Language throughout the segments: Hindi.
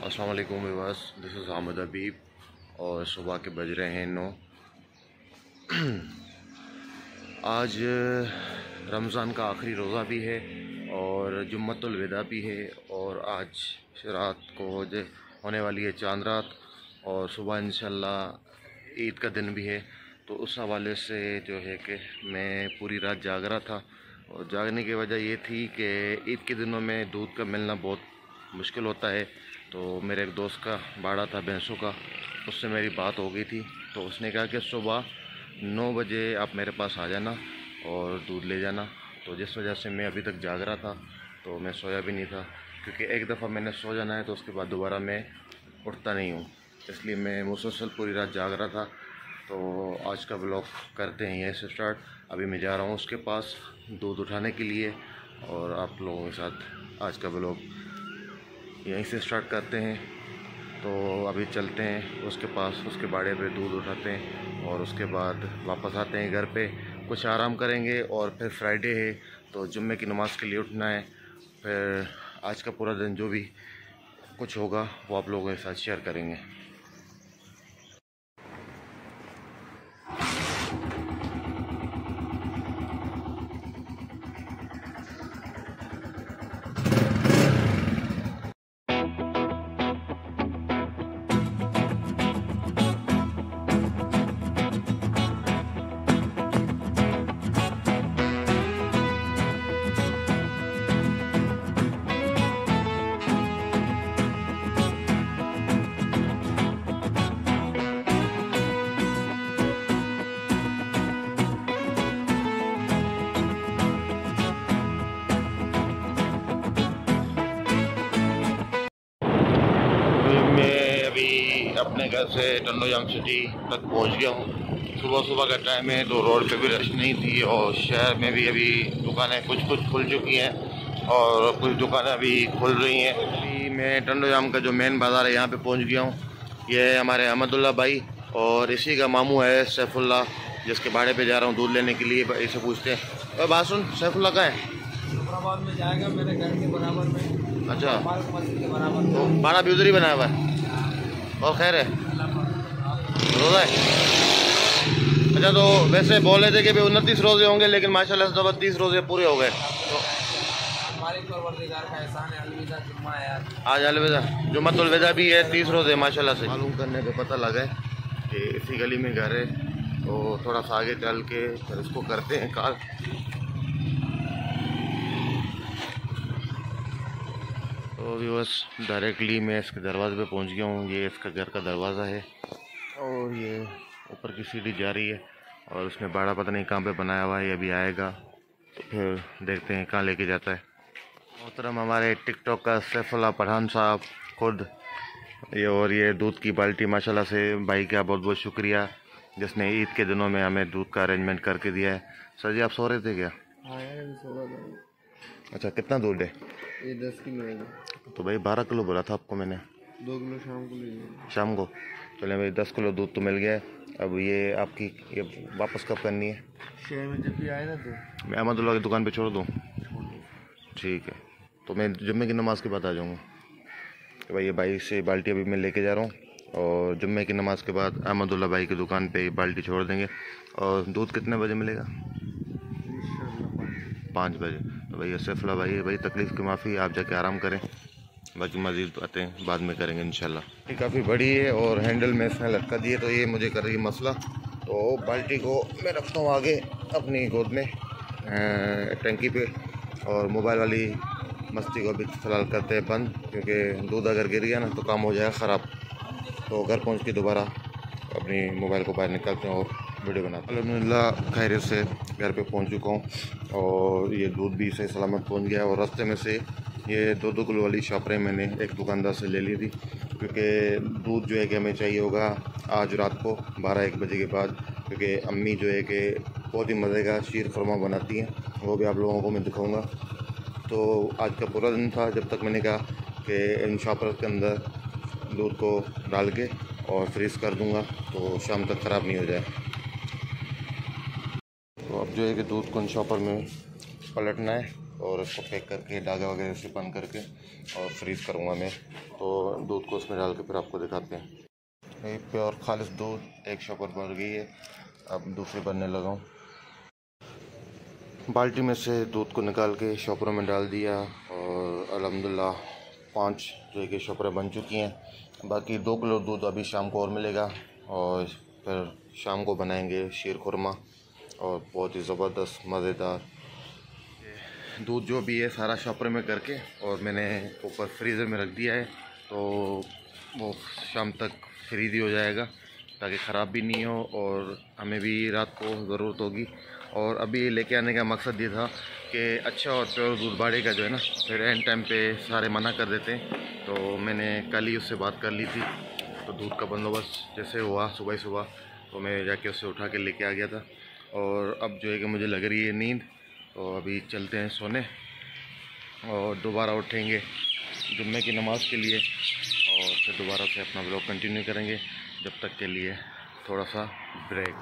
अस्सलाम वालेकुम व्यूअर्स, दिस इज़ अहमद हबीब और सुबह के बज रहे हैं 9। आज रमज़ान का आखिरी रोज़ा भी है और जुम्मतुल विदा भी है और आज रात को होने वाली है चांद रात और सुबह इंशाल्लाह ईद का दिन भी है। तो उस हवाले से जो है कि मैं पूरी रात जाग रहा था और जागने की वजह ये थी कि ईद के दिनों में दूध का मिलना बहुत मुश्किल होता है। तो मेरे एक दोस्त का बाड़ा था भैंसों का, उससे मेरी बात हो गई थी। तो उसने कहा कि सुबह 9 बजे आप मेरे पास आ जाना और दूध ले जाना। तो जिस वजह से मैं अभी तक जाग रहा था, तो मैं सोया भी नहीं था, क्योंकि एक दफ़ा मैंने सो जाना है तो उसके बाद दोबारा मैं उठता नहीं हूँ। इसलिए मैं मुसलसल पूरी रात जाग रहा था। तो आज का ब्लॉग करते हैं यहीं से स्टार्ट। अभी मैं जा रहा हूँ उसके पास दूध उठाने के लिए और आप लोगों के साथ आज का ब्लॉग यहीं से स्टार्ट करते हैं। तो अभी चलते हैं उसके पास, उसके बाड़े पे दूध उठाते हैं और उसके बाद वापस आते हैं घर पे, कुछ आराम करेंगे और फिर फ्राइडे है तो जुम्मे की नमाज़ के लिए उठना है। फिर आज का पूरा दिन जो भी कुछ होगा वो आप लोगों के साथ शेयर करेंगे। अपने घर से टंडोजाम सिटी तक पहुंच गया हूँ। सुबह सुबह का टाइम है तो रोड पे भी रश नहीं थी और शहर में भी अभी दुकानें कुछ खुल चुकी हैं और कुछ दुकानें अभी खुल रही हैं। अभी मैं टंडोजाम का जो मेन बाज़ार है यहाँ पे पहुँच गया हूँ। ये है हमारे अहमदुल्ला भाई और इसी का मामू है सैफुल्ला, जिसके बाड़े पे जा रहा हूँ दूध लेने के लिए। इसे पूछते हैं, और बात सुन, सैफुल्ला कहाँ है? हैदराबाद में जाएगा, मेरे घर के बराबर में। अच्छा, मस्जिद के बराबर तो बाड़ा भी उधर ही बनाया हुआ है और खैर है रोज़ा है। अच्छा, तो वैसे बोले थे कि भाई 29 रोज़े होंगे, लेकिन माशाल्लाह से 30 रोज़े पूरे हो गए। तो हमारे परवरदिगार का एहसान है। अलविदा जुम्मा है यार, आज अलविदा जुम्मतुल विदा भी है, 30 रोज़े माशाल्लाह से। मालूम करने पे पता लगा है कि इसी गली में घर है, तो थोड़ा सा आगे चल के फिर इसको करते हैं कॉल। तो व्यूअर्स, डायरेक्टली मैं इसके दरवाजे पे पहुंच गया हूँ। ये इसका घर का दरवाज़ा है और ये ऊपर की सीढ़ी जा रही है और उसमें बाड़ा पता नहीं कहाँ पे बनाया हुआ है। ये अभी आएगा तो फिर देखते हैं कहाँ लेके जाता है। मोहतरम हमारे टिकटॉक का सैफुल्ला पठान साहब खुद ये, और ये दूध की बाल्टी माशाल्लाह से भाई का बहुत बहुत शुक्रिया, जिसने ईद के दिनों में हमें दूध का अरेंजमेंट करके दिया है। सर जी, आप सो रहे थे क्या? हाँ यार, अच्छा, कितना दूध है? ये 10 किलो है। तो भाई 12 किलो बोला था आपको मैंने। 2 किलो शाम को लीजिए। शाम को? चले भाई, 10 किलो दूध तो मिल गया है। अब ये आपकी ये वापस कब करनी है? शहर में जब भी आए ना तो मैं अहमदुल्ला की दुकान पे छोड़ दूँ? ठीक है, तो मैं जुम्मे की नमाज़ के बाद आ जाऊँगा। कि भाई ये भाई से बाल्टी अभी मैं लेके जा रहा हूँ और जुम्मे की नमाज़ के बाद अहमदुल्ला भाई की दुकान पे बाल्टी छोड़ देंगे। और दूध कितने बजे मिलेगा? 5 बजे। तो भाई सैफुल्ला भाई, भाई तकलीफ़ की माफ़ी, आप जाके आराम करें, बाकी मज़ीद बातें बाद में करेंगे इंशाल्लाह। ये काफ़ी बड़ी है और हैंडल में इसने लटका दिए, तो ये मुझे कर रही है मसला। तो बाल्टी को मैं रखता हूँ आगे अपनी गोद में टंकी पे, और मोबाइल वाली मस्ती को भी फ़िलहाल करते हैं बंद, क्योंकि दूध अगर गिर गया ना तो काम हो जाएगा ख़राब। तो घर पहुँच के दोबारा अपनी मोबाइल को बाहर निकालते हैं और वीडियो बनाते हैं। अल्हम्दुलिल्लाह खैरियत से घर पे पहुँच चुका हूँ और ये दूध भी सही सलामत पहुँच गया। और रास्ते में से ये 2-2 किलो वाली शॉपरें मैंने एक दुकानदार से ले ली थी, क्योंकि दूध जो है कि हमें चाहिए होगा आज रात को 12-1 बजे के बाद, क्योंकि अम्मी जो है कि बहुत ही मज़े का शीर खुरमा बनाती हैं, वो भी आप लोगों को मैं दिखाऊँगा। तो आज का पूरा दिन था जब तक मैंने कहा कि इन शॉपर के अंदर दूध को डाल के और फ्रीज़ कर दूंगा तो शाम तक ख़राब नहीं हो जाए। तो अब जो है कि दूध को इन शॉपर में पलटना है और इसको पैक करके धागा वगैरह से बंद करके और फ्रीज़ करूँगा मैं। तो दूध को उसमें डाल के फिर आपको दिखाते हैं। ये प्योर खालिश दूध एक शॉपर भर गई है, अब दूसरी भरने लगा हूँ। बाल्टी में से दूध को निकाल के शॉपरों में डाल दिया और अल्हम्दुलिल्लाह 5 जो है कि शॉपरें बन चुकी हैं। बाकी 2 किलो दूध अभी शाम को और मिलेगा और फिर शाम को बनाएंगे शीर खुरमा और बहुत ही ज़बरदस्त मज़ेदार दूध जो भी है सारा शॉपर में करके और मैंने ऊपर फ्रीज़र में रख दिया है, तो वो शाम तक फ्रीज ही हो जाएगा ताकि ख़राब भी नहीं हो और हमें भी रात को ज़रूरत होगी। और अभी लेके आने का मकसद ये था कि अच्छा और प्योर दूध बाड़े का जो है ना फिर एंड टाइम पे सारे मना कर देते हैं, तो मैंने कल ही उससे बात कर ली थी। तो दूध का बंदोबस्त जैसे हुआ सुबह सुबह तो मैं जाके उससे उठा के लेके आ गया था। और अब जो है कि मुझे लग रही है नींद, तो अभी चलते हैं सोने और दोबारा उठेंगे जुम्मे की नमाज़ के लिए और फिर दोबारा से अपना व्लॉग कंटिन्यू करेंगे। जब तक के लिए थोड़ा सा ब्रेक।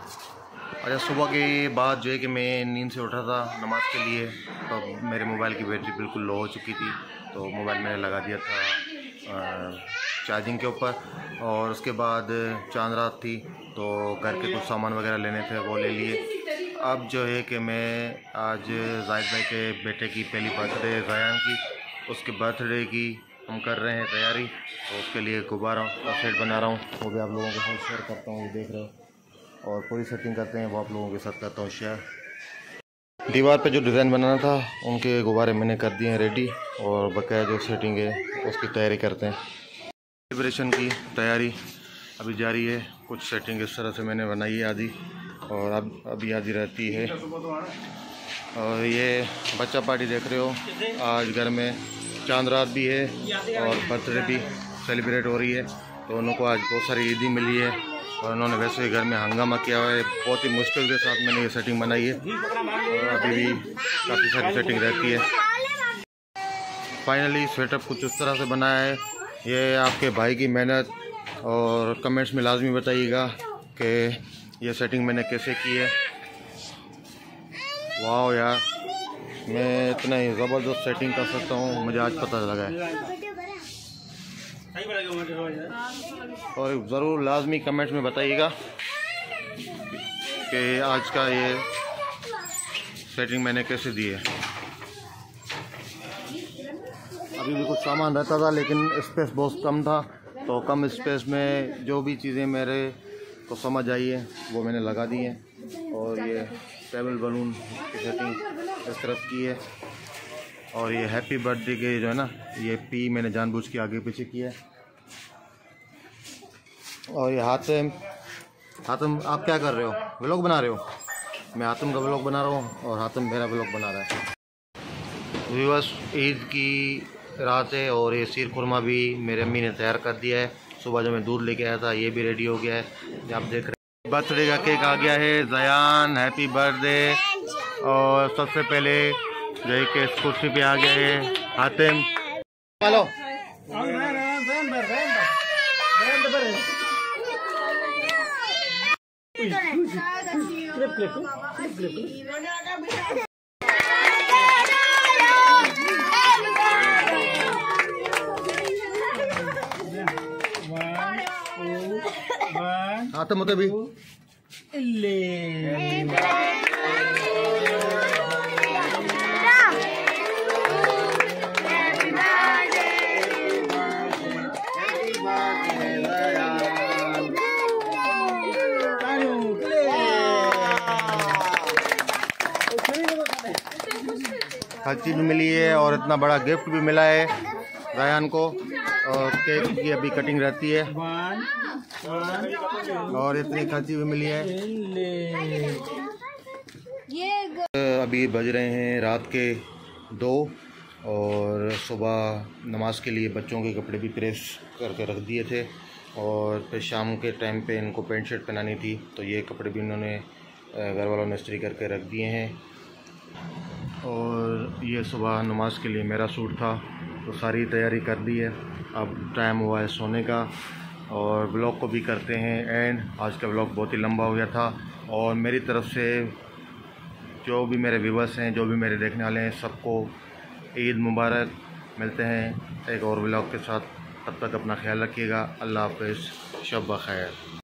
अच्छा, सुबह के बाद जो है कि मैं नींद से उठा था नमाज़ के लिए, तो मेरे मोबाइल की बैटरी बिल्कुल लो हो चुकी थी, तो मोबाइल मैंने लगा दिया था चार्जिंग के ऊपर। और उसके बाद चांद रात थी तो घर के कुछ सामान वगैरह लेने थे वो ले लिए। अब जो है कि मैं आज जाहिद भाई के बेटे की पहली बर्थडे ज़यान की, उसके बर्थडे की हम कर रहे हैं तैयारी, तो उसके लिए गुब्बारा का सेट बना रहा हूँ, वो भी आप लोगों के साथ शेयर करता हूँ, देख रहे हो। और पूरी सेटिंग करते हैं वो आप लोगों के साथ करता हूँ शेयर। दीवार पे जो डिज़ाइन बनाना था उनके गुब्बारे मैंने कर दिए हैं रेडी और बकाया जो सेटिंग है उसकी तैयारी करते हैं। सेलिब्रेशन की तैयारी अभी जारी है। कुछ सेटिंग इस तरह से मैंने बनाई है आधी, और अब अभी आधी रहती है। और ये बच्चा पार्टी देख रहे हो, आज घर में चांद रात भी है और बर्थडे भी सेलिब्रेट हो रही है, तो उनको आज बहुत सारी ईदी मिली है और उन्होंने वैसे ही घर में हंगामा किया हुआ है। बहुत ही मुश्किल के साथ मैंने ये सेटिंग बनाई है और अभी भी काफ़ी सारी सेटिंग रहती है। फाइनली सेटअप कुछ इस तरह से बनाया है। ये आपके भाई की मेहनत, और कमेंट्स में लाजमी बताइएगा कि ये सेटिंग मैंने कैसे की है। वाह यार, मैं इतना ही ज़बरदस्त सेटिंग कर सकता हूँ, मुझे आज पता लगा है। और ज़रूर लाजमी कमेंट्स में बताइएगा कि आज का ये सेटिंग मैंने कैसे दी है। अभी भी कुछ सामान रहता था लेकिन स्पेस बहुत कम था, तो कम स्पेस में जो भी चीज़ें मेरे को समझ आई है वो मैंने लगा दी हैं। और ये टेबल बलून की सेटिंग इस तरफ की है, और ये हैप्पी बर्थडे के जो है ना ये पी मैंने जानबूझ के आगे पीछे किया है। और ये हातिम आप क्या कर रहे हो, व्लॉग बना रहे हो? मैं हातिम का व्लॉग बना रहा हूँ और हातिम मेरा व्लॉग बना रहा है। व्यूअर्स, ईद की रात है और ये शीर खुरमा भी मेरे अम्मी ने तैयार कर दिया है। सुबह जो मैं दूध लेके आया था ये भी रेडी हो गया है, ये आप देख रहे हैं। बर्थडे का केक आ गया है, ज़यान हैप्पी बर्थडे। और सबसे पहले जो है कि कुर्सी पे आ गया है हातिम। हेलो हातिम होते भी हर चीज़ मिली है और इतना बड़ा गिफ्ट भी मिला है ज़यान को। और केक की अभी कटिंग रहती है और इतनी खर्ची भी मिली है। अभी बज रहे हैं रात के 2 और सुबह नमाज के लिए बच्चों के कपड़े भी प्रेस करके रख दिए थे, और फिर शाम के टाइम पे इनको पैंट शर्ट पहनानी थी, तो ये कपड़े भी इन्होंने घर वालों ने इस्त्री करके रख दिए हैं। और ये सुबह नमाज के लिए मेरा सूट था, तो सारी तैयारी कर दी है। अब टाइम हुआ है सोने का और व्लॉग को भी करते हैं एंड। आज का व्लॉग बहुत ही लंबा हो गया था, और मेरी तरफ से जो भी मेरे व्यूवर्स हैं, जो भी मेरे देखने वाले हैं, सबको ईद मुबारक। मिलते हैं एक और व्लॉग के साथ। तब तक अपना ख्याल रखिएगा। अल्लाह हाफ़िज़, शब ब खैर।